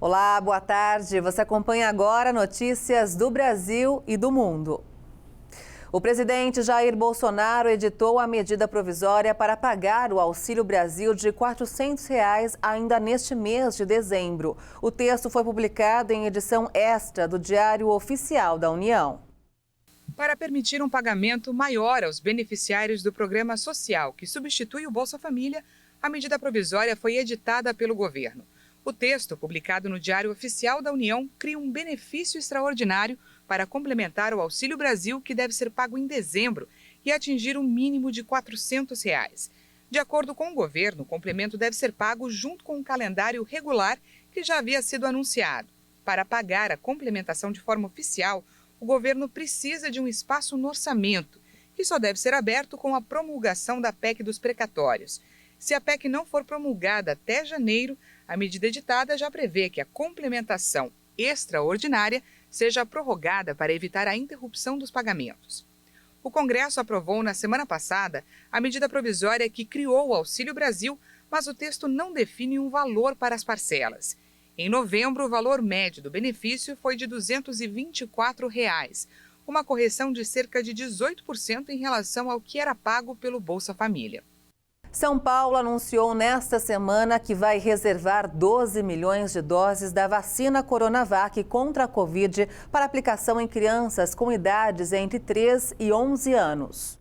Olá, boa tarde. Você acompanha agora notícias do Brasil e do mundo. O presidente Jair Bolsonaro editou a medida provisória para pagar o Auxílio Brasil de R$ 400 ainda neste mês de dezembro. O texto foi publicado em edição extra do Diário Oficial da União. Para permitir um pagamento maior aos beneficiários do programa social que substitui o Bolsa Família, a medida provisória foi editada pelo governo. O texto, publicado no Diário Oficial da União, cria um benefício extraordinário para complementar o Auxílio Brasil, que deve ser pago em dezembro e atingir um mínimo de R$ 400. De acordo com o governo, o complemento deve ser pago junto com um calendário regular que já havia sido anunciado. Para pagar a complementação de forma oficial, o governo precisa de um espaço no orçamento, que só deve ser aberto com a promulgação da PEC dos precatórios. Se a PEC não for promulgada até janeiro, a medida editada já prevê que a complementação extraordinária seja prorrogada para evitar a interrupção dos pagamentos. O Congresso aprovou na semana passada a medida provisória que criou o Auxílio Brasil, mas o texto não define um valor para as parcelas. Em novembro, o valor médio do benefício foi de R$ 224, uma correção de cerca de 18% em relação ao que era pago pelo Bolsa Família. São Paulo anunciou nesta semana que vai reservar 12 milhões de doses da vacina Coronavac contra a Covid para aplicação em crianças com idades entre 3 e 11 anos.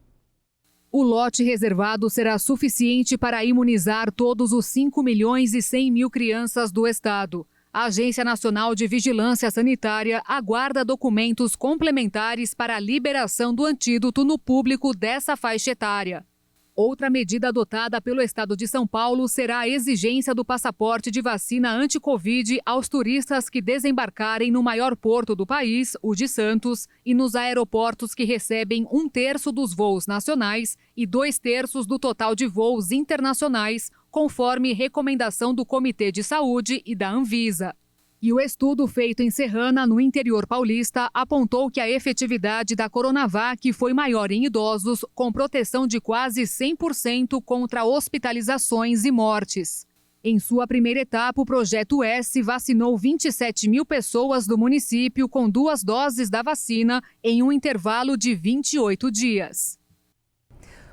O lote reservado será suficiente para imunizar todos os 5 milhões e 100 mil crianças do estado. A Agência Nacional de Vigilância Sanitária aguarda documentos complementares para a liberação do antídoto no público dessa faixa etária. Outra medida adotada pelo estado de São Paulo será a exigência do passaporte de vacina anti-Covid aos turistas que desembarcarem no maior porto do país, o de Santos, e nos aeroportos que recebem 1/3 dos voos nacionais e 2/3 do total de voos internacionais, conforme recomendação do Comitê de Saúde e da Anvisa. E o estudo feito em Serrana, no interior paulista, apontou que a efetividade da Coronavac foi maior em idosos, com proteção de quase 100% contra hospitalizações e mortes. Em sua primeira etapa, o Projeto S vacinou 27 mil pessoas do município com 2 doses da vacina em um intervalo de 28 dias.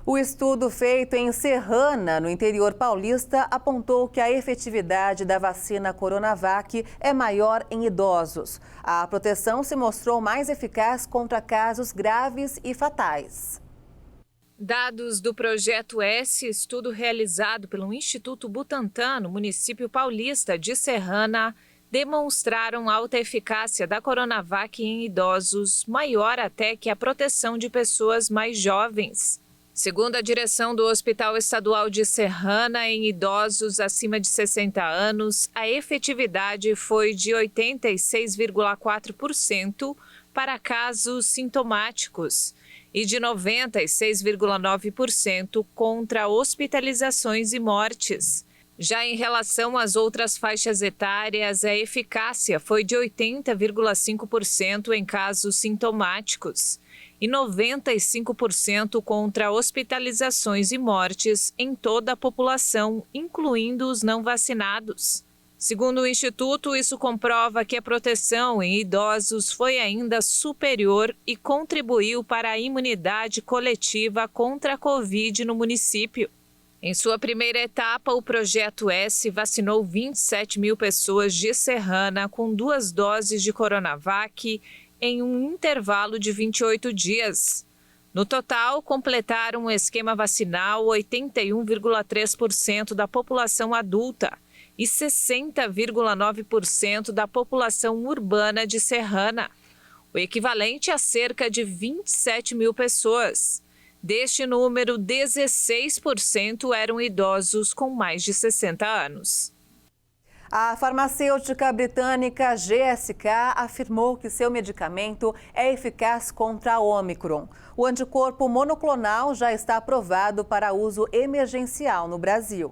O estudo feito em Serrana, no interior paulista, apontou que a efetividade da vacina Coronavac é maior em idosos. A proteção se mostrou mais eficaz contra casos graves e fatais. Dados do Projeto S, estudo realizado pelo Instituto Butantan, no município paulista de Serrana, demonstraram alta eficácia da Coronavac em idosos, maior até que a proteção de pessoas mais jovens. Segundo a direção do Hospital Estadual de Serrana, em idosos acima de 60 anos, a efetividade foi de 86,4% para casos sintomáticos e de 96,9% contra hospitalizações e mortes. Já em relação às outras faixas etárias, a eficácia foi de 80,5% em casos sintomáticos e 95% contra hospitalizações e mortes em toda a população, incluindo os não vacinados. Segundo o Instituto, isso comprova que a proteção em idosos foi ainda superior e contribuiu para a imunidade coletiva contra a Covid no município. Em sua primeira etapa, o Projeto S vacinou 27 mil pessoas de Serrana com 2 doses de Coronavac em um intervalo de 28 dias. No total, completaram o esquema vacinal 81,3% da população adulta e 60,9% da população urbana de Serrana, o equivalente a cerca de 27 mil pessoas. Deste número, 16% eram idosos com mais de 60 anos. A farmacêutica britânica GSK afirmou que seu medicamento é eficaz contra a Ômicron. O anticorpo monoclonal já está aprovado para uso emergencial no Brasil.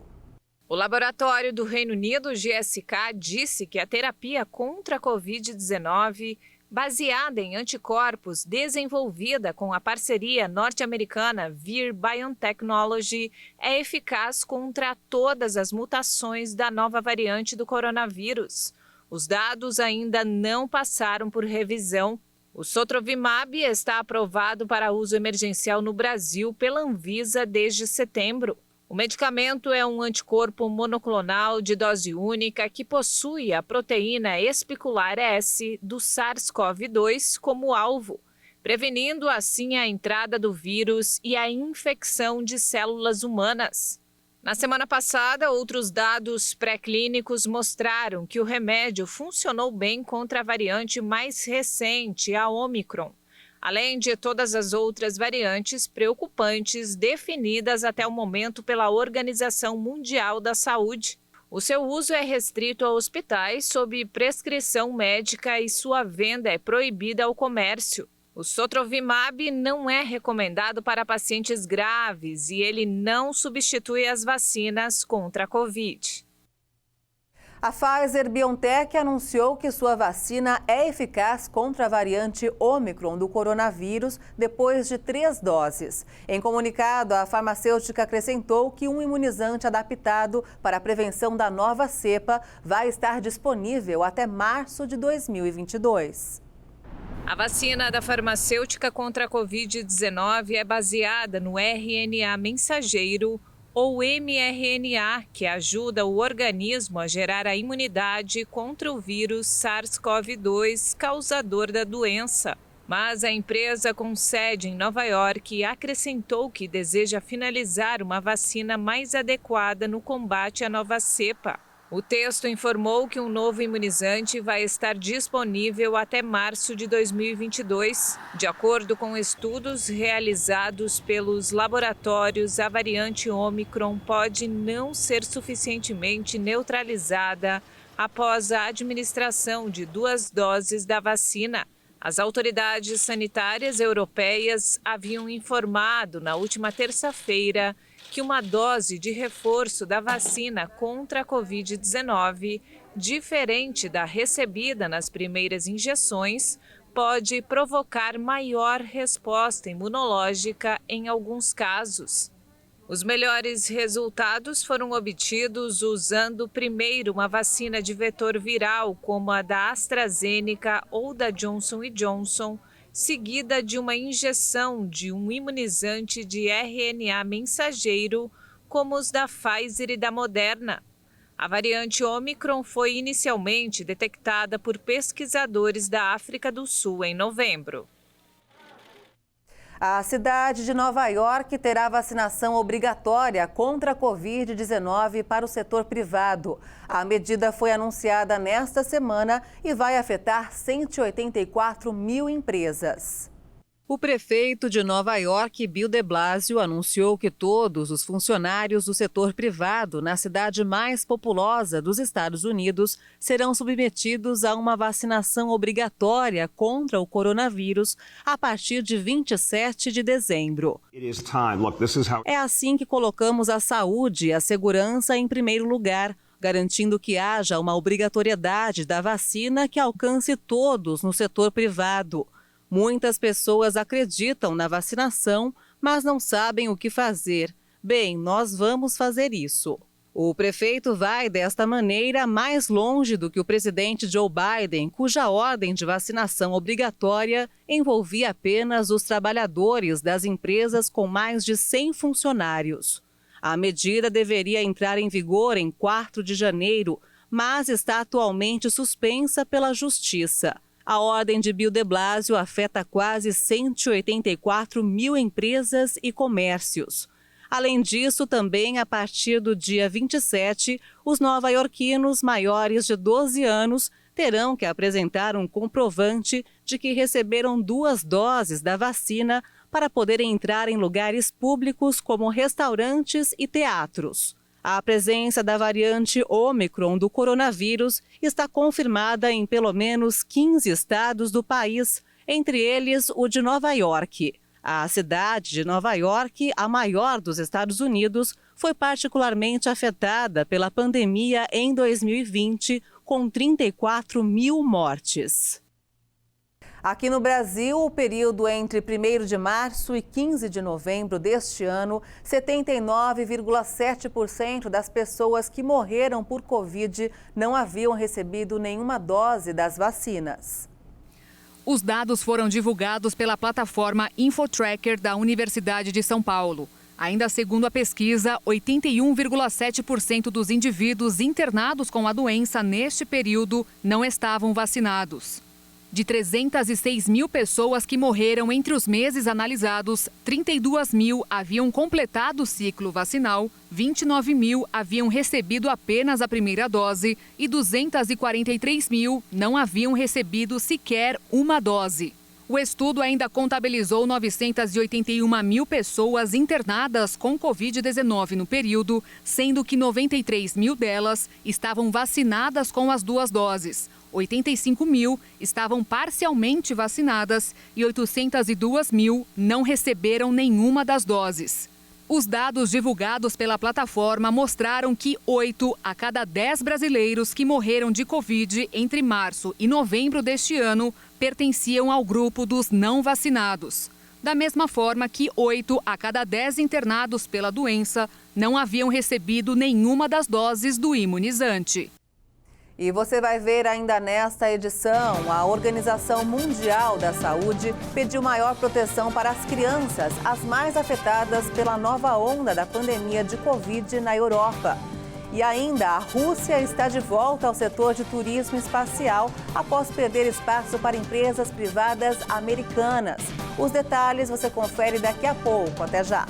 O laboratório do Reino Unido, GSK, disse que a terapia contra a Covid-19, baseada em anticorpos desenvolvida com a parceria norte-americana Vir Biotechnology, é eficaz contra todas as mutações da nova variante do coronavírus. Os dados ainda não passaram por revisão. O Sotrovimab está aprovado para uso emergencial no Brasil pela Anvisa desde setembro. O medicamento é um anticorpo monoclonal de dose única que possui a proteína espicular S do SARS-CoV-2 como alvo, prevenindo assim a entrada do vírus e a infecção de células humanas. Na semana passada, outros dados pré-clínicos mostraram que o remédio funcionou bem contra a variante mais recente, a Omicron, além de todas as outras variantes preocupantes definidas até o momento pela Organização Mundial da Saúde. O seu uso é restrito a hospitais sob prescrição médica e sua venda é proibida ao comércio. O Sotrovimab não é recomendado para pacientes graves e ele não substitui as vacinas contra a Covid. A Pfizer-BioNTech anunciou que sua vacina é eficaz contra a variante Omicron do coronavírus depois de 3 doses. Em comunicado, a farmacêutica acrescentou que um imunizante adaptado para a prevenção da nova cepa vai estar disponível até março de 2022. A vacina da farmacêutica contra a Covid-19 é baseada no RNA mensageiro ou mRNA, que ajuda o organismo a gerar a imunidade contra o vírus SARS-CoV-2, causador da doença. Mas a empresa com sede em Nova York acrescentou que deseja finalizar uma vacina mais adequada no combate à nova cepa. O texto informou que um novo imunizante vai estar disponível até março de 2022. De acordo com estudos realizados pelos laboratórios, a variante Omicron pode não ser suficientemente neutralizada após a administração de 2 doses da vacina. As autoridades sanitárias europeias haviam informado na última terça-feira que uma dose de reforço da vacina contra a Covid-19, diferente da recebida nas primeiras injeções, pode provocar maior resposta imunológica em alguns casos. Os melhores resultados foram obtidos usando primeiro uma vacina de vetor viral, como a da AstraZeneca ou da Johnson & Johnson, seguida de uma injeção de um imunizante de RNA mensageiro, como os da Pfizer e da Moderna. A variante Omicron foi inicialmente detectada por pesquisadores da África do Sul em novembro. A cidade de Nova York terá vacinação obrigatória contra a Covid-19 para o setor privado. A medida foi anunciada nesta semana e vai afetar 184 mil empresas. O prefeito de Nova York, Bill de Blasio, anunciou que todos os funcionários do setor privado na cidade mais populosa dos Estados Unidos serão submetidos a uma vacinação obrigatória contra o coronavírus a partir de 27 de dezembro. É assim que colocamos a saúde e a segurança em primeiro lugar, garantindo que haja uma obrigatoriedade da vacina que alcance todos no setor privado. Muitas pessoas acreditam na vacinação, mas não sabem o que fazer. Bem, nós vamos fazer isso. O prefeito vai, desta maneira, mais longe do que o presidente Joe Biden, cuja ordem de vacinação obrigatória envolvia apenas os trabalhadores das empresas com mais de 100 funcionários. A medida deveria entrar em vigor em 4 de janeiro, mas está atualmente suspensa pela Justiça. A ordem de Bill de Blasio afeta quase 184 mil empresas e comércios. Além disso, também a partir do dia 27, os nova-iorquinos maiores de 12 anos terão que apresentar um comprovante de que receberam 2 doses da vacina para poderem entrar em lugares públicos como restaurantes e teatros. A presença da variante Omicron do coronavírus está confirmada em pelo menos 15 estados do país, entre eles o de Nova York. A cidade de Nova York, a maior dos Estados Unidos, foi particularmente afetada pela pandemia em 2020, com 34 mil mortes. Aqui no Brasil, o período entre 1º de março e 15 de novembro deste ano, 79,7% das pessoas que morreram por Covid não haviam recebido nenhuma dose das vacinas. Os dados foram divulgados pela plataforma InfoTracker da Universidade de São Paulo. Ainda segundo a pesquisa, 81,7% dos indivíduos internados com a doença neste período não estavam vacinados. De 306 mil pessoas que morreram entre os meses analisados, 32 mil haviam completado o ciclo vacinal, 29 mil haviam recebido apenas a primeira dose e 243 mil não haviam recebido sequer uma dose. O estudo ainda contabilizou 981 mil pessoas internadas com Covid-19 no período, sendo que 93 mil delas estavam vacinadas com as 2 doses. 85 mil estavam parcialmente vacinadas e 802 mil não receberam nenhuma das doses. Os dados divulgados pela plataforma mostraram que 8 a cada 10 brasileiros que morreram de Covid entre março e novembro deste ano pertenciam ao grupo dos não vacinados. Da mesma forma que 8 a cada 10 internados pela doença não haviam recebido nenhuma das doses do imunizante. E você vai ver ainda nesta edição, a Organização Mundial da Saúde pediu maior proteção para as crianças, as mais afetadas pela nova onda da pandemia de Covid na Europa. E ainda, a Rússia está de volta ao setor de turismo espacial após perder espaço para empresas privadas americanas. Os detalhes você confere daqui a pouco. Até já!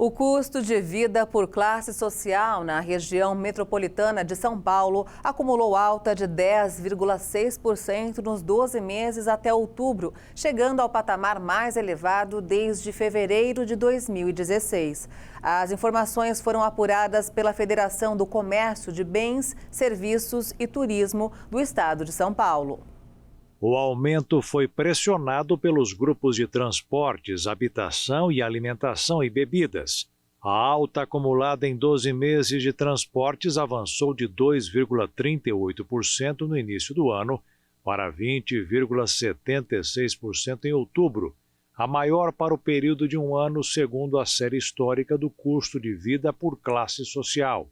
O custo de vida por classe social na região metropolitana de São Paulo acumulou alta de 10,6% nos 12 meses até outubro, chegando ao patamar mais elevado desde fevereiro de 2016. As informações foram apuradas pela Federação do Comércio de Bens, Serviços e Turismo do Estado de São Paulo. O aumento foi pressionado pelos grupos de transportes, habitação e alimentação e bebidas. A alta acumulada em 12 meses de transportes avançou de 2,38% no início do ano para 20,76% em outubro, a maior para o período de um ano segundo a série histórica do custo de vida por classe social.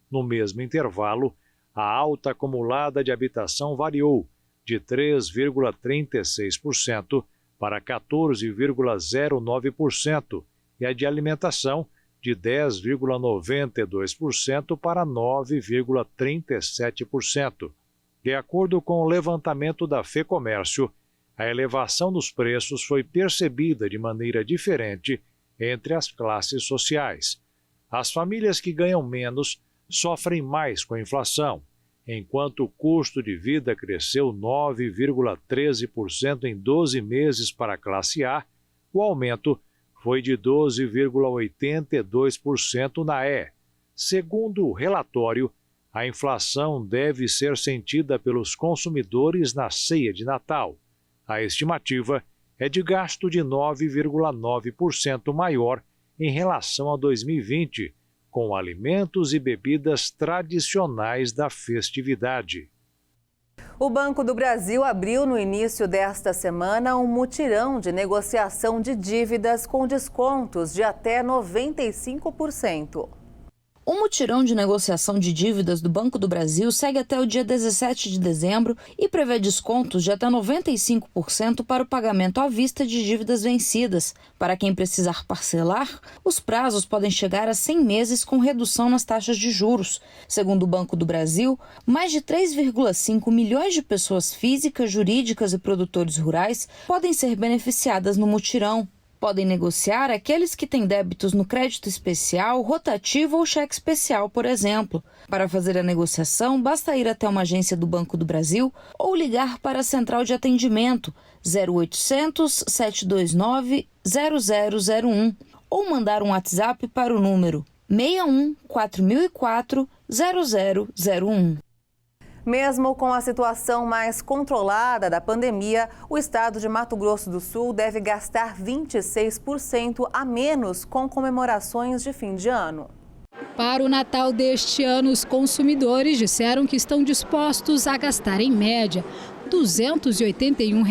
No mesmo intervalo, a alta acumulada de habitação variou de 3,36% para 14,09% e a de alimentação de 10,92% para 9,37%. De acordo com o levantamento da FEComércio, a elevação dos preços foi percebida de maneira diferente entre as classes sociais. As famílias que ganham menos sofrem mais com a inflação. Enquanto o custo de vida cresceu 9,13% em 12 meses para a classe A, o aumento foi de 12,82% na E. Segundo o relatório, a inflação deve ser sentida pelos consumidores na ceia de Natal. A estimativa é de gasto de 9,9% maior em relação a 2020, com alimentos e bebidas tradicionais da festividade. O Banco do Brasil abriu no início desta semana um mutirão de negociação de dívidas com descontos de até 95%. O mutirão de negociação de dívidas do Banco do Brasil segue até o dia 17 de dezembro e prevê descontos de até 95% para o pagamento à vista de dívidas vencidas. Para quem precisar parcelar, os prazos podem chegar a 100 meses com redução nas taxas de juros. Segundo o Banco do Brasil, mais de 3,5 milhões de pessoas físicas, jurídicas e produtores rurais podem ser beneficiadas no mutirão. Podem negociar aqueles que têm débitos no crédito especial, rotativo ou cheque especial, por exemplo. Para fazer a negociação, basta ir até uma agência do Banco do Brasil ou ligar para a central de atendimento 0800 729 0001 ou mandar um WhatsApp para o número 61 4004 0001. Mesmo com a situação mais controlada da pandemia, o estado de Mato Grosso do Sul deve gastar 26% a menos com comemorações de fim de ano. Para o Natal deste ano, os consumidores disseram que estão dispostos a gastar, em média, R$ 281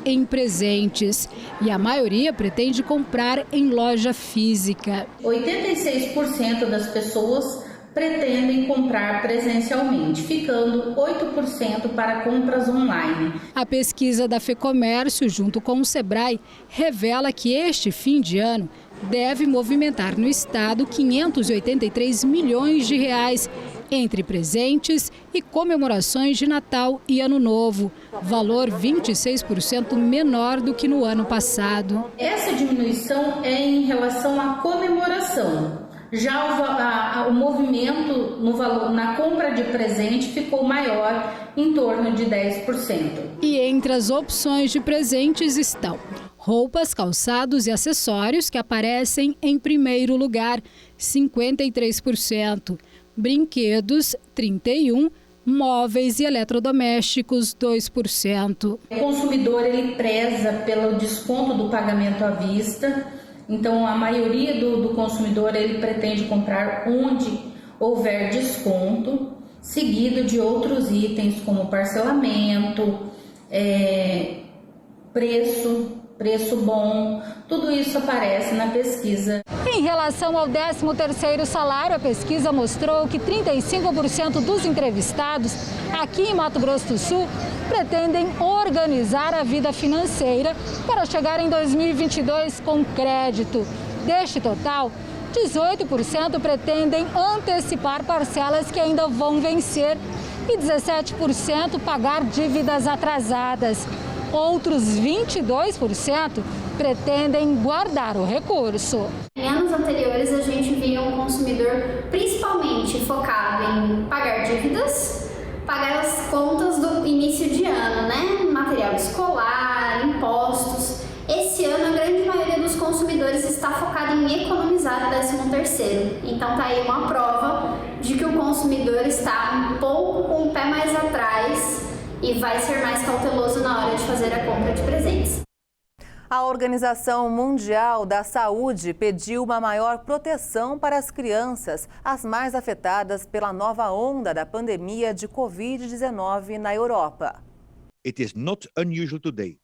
em presentes. E a maioria pretende comprar em loja física. 86% das pessoas pretendem comprar presencialmente, ficando 8% para compras online. A pesquisa da FEComércio, junto com o Sebrae, revela que este fim de ano deve movimentar no estado 583 milhões de reais entre presentes e comemorações de Natal e Ano Novo, valor 26% menor do que no ano passado. Essa diminuição é em relação à comemoração. Já o movimento no valor na compra de presente ficou maior, em torno de 10%. E entre as opções de presentes estão roupas, calçados e acessórios, que aparecem em primeiro lugar, 53%. Brinquedos, 31%. Móveis e eletrodomésticos, 2%. O consumidor ele preza pelo desconto do pagamento à vista. Então, a maioria do consumidor ele pretende comprar onde houver desconto, seguido de outros itens como parcelamento, preço bom, tudo isso aparece na pesquisa. Em relação ao 13º salário, a pesquisa mostrou que 35% dos entrevistados aqui em Mato Grosso do Sul pretendem organizar a vida financeira para chegar em 2022 com crédito. Deste total, 18% pretendem antecipar parcelas que ainda vão vencer e 17% pagar dívidas atrasadas. Outros 22% pretendem guardar o recurso. Em anos anteriores, a gente via um consumidor principalmente focado em pagar dívidas, pagar as contas do início de ano, né? Material escolar, impostos. Esse ano, a grande maioria dos consumidores está focada em economizar o 13º. Então, tá aí uma prova de que o consumidor está um pouco com o pé mais atrás e vai ser mais cauteloso na hora de fazer a compra de presentes. A Organização Mundial da Saúde pediu uma maior proteção para as crianças, as mais afetadas pela nova onda da pandemia de Covid-19 na Europa.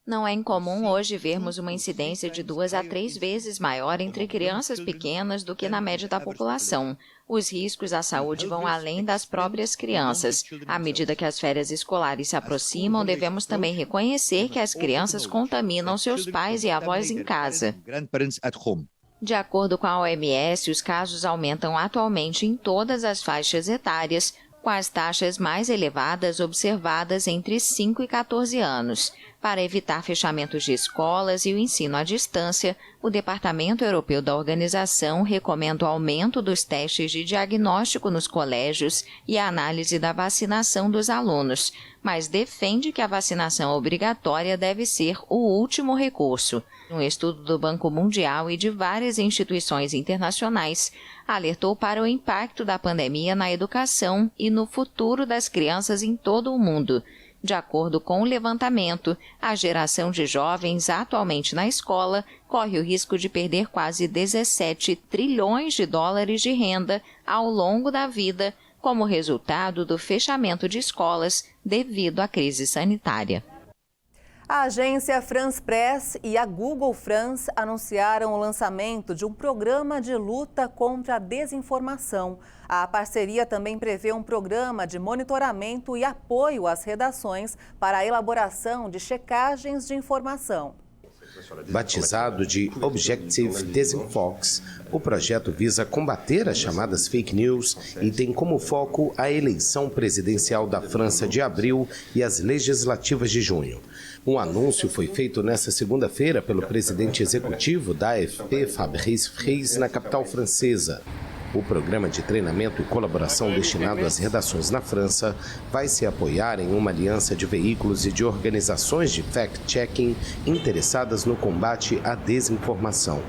Não é incomum hoje vermos uma incidência de 2 a 3 vezes maior entre crianças pequenas do que na média da população. Os riscos à saúde vão além das próprias crianças. À medida que as férias escolares se aproximam, devemos também reconhecer que as crianças contaminam seus pais e avós em casa. De acordo com a OMS, os casos aumentam atualmente em todas as faixas etárias, com as taxas mais elevadas observadas entre 5 e 14 anos. Para evitar fechamentos de escolas e o ensino à distância, o Departamento Europeu da Organização recomenda o aumento dos testes de diagnóstico nos colégios e a análise da vacinação dos alunos, mas defende que a vacinação obrigatória deve ser o último recurso. Um estudo do Banco Mundial e de várias instituições internacionais alertou para o impacto da pandemia na educação e no futuro das crianças em todo o mundo. De acordo com o levantamento, a geração de jovens atualmente na escola corre o risco de perder quase 17 trilhões de dólares de renda ao longo da vida, como resultado do fechamento de escolas devido à crise sanitária. A agência France Press e a Google France anunciaram o lançamento de um programa de luta contra a desinformação. A parceria também prevê um programa de monitoramento e apoio às redações para a elaboração de checagens de informação. Batizado de Objective Desinfox, o projeto visa combater as chamadas fake news e tem como foco a eleição presidencial da França de abril e as legislativas de junho. Um anúncio foi feito nesta segunda-feira pelo presidente executivo da AFP, Fabrice Fries, na capital francesa. O programa de treinamento e colaboração destinado às redações na França vai se apoiar em uma aliança de veículos e de organizações de fact-checking interessadas no combate à desinformação.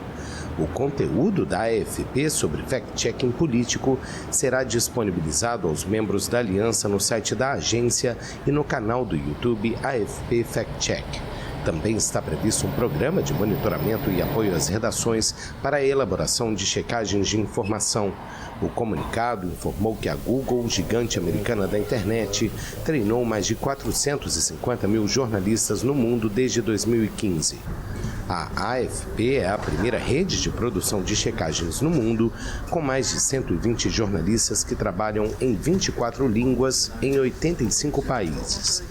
O conteúdo da AFP sobre fact-checking político será disponibilizado aos membros da aliança no site da agência e no canal do YouTube AFP Fact Check. Também está previsto um programa de monitoramento e apoio às redações para a elaboração de checagens de informação. O comunicado informou que a Google, gigante americana da internet, treinou mais de 450 mil jornalistas no mundo desde 2015. A AFP é a primeira rede de produção de checagens no mundo, com mais de 120 jornalistas que trabalham em 24 línguas em 85 países.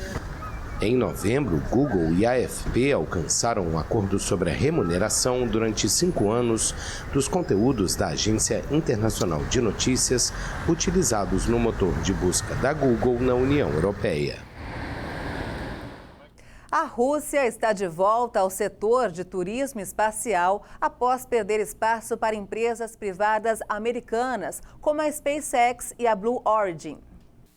Em novembro, Google e a AFP alcançaram um acordo sobre a remuneração durante 5 anos dos conteúdos da Agência Internacional de Notícias utilizados no motor de busca da Google na União Europeia. A Rússia está de volta ao setor de turismo espacial após perder espaço para empresas privadas americanas, como a SpaceX e a Blue Origin.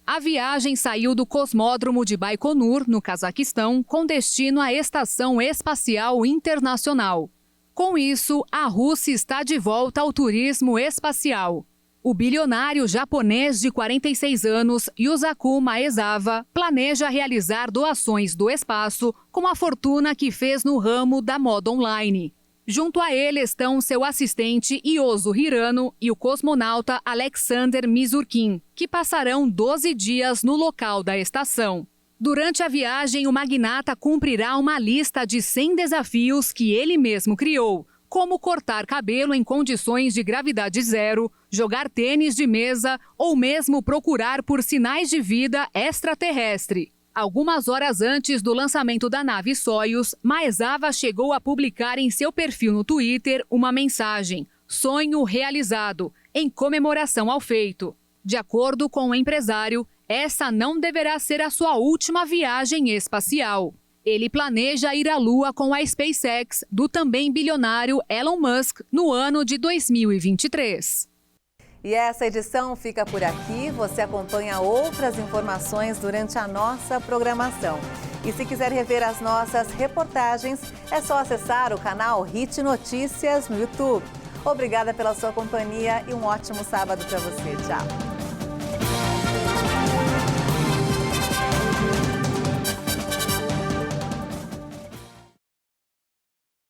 A viagem saiu do cosmódromo de Baikonur, no Cazaquistão, com destino à Estação Espacial Internacional. Com isso, a Rússia está de volta ao turismo espacial. O bilionário japonês de 46 anos, Yusaku Maezawa, planeja realizar doações do espaço com a fortuna que fez no ramo da moda online. Junto a ele estão seu assistente Yozo Hirano e o cosmonauta Alexander Misurkin, que passarão 12 dias no local da estação. Durante a viagem, o magnata cumprirá uma lista de 100 desafios que ele mesmo criou, como cortar cabelo em condições de gravidade zero, jogar tênis de mesa ou mesmo procurar por sinais de vida extraterrestre. Algumas horas antes do lançamento da nave Soyuz, Maezawa chegou a publicar em seu perfil no Twitter uma mensagem: "Sonho realizado", em comemoração ao feito. De acordo com o empresário, essa não deverá ser a sua última viagem espacial. Ele planeja ir à Lua com a SpaceX do também bilionário Elon Musk no ano de 2023. E essa edição fica por aqui. Você acompanha outras informações durante a nossa programação. E se quiser rever as nossas reportagens, é só acessar o canal Hit Notícias no YouTube. Obrigada pela sua companhia e um ótimo sábado para você. Tchau!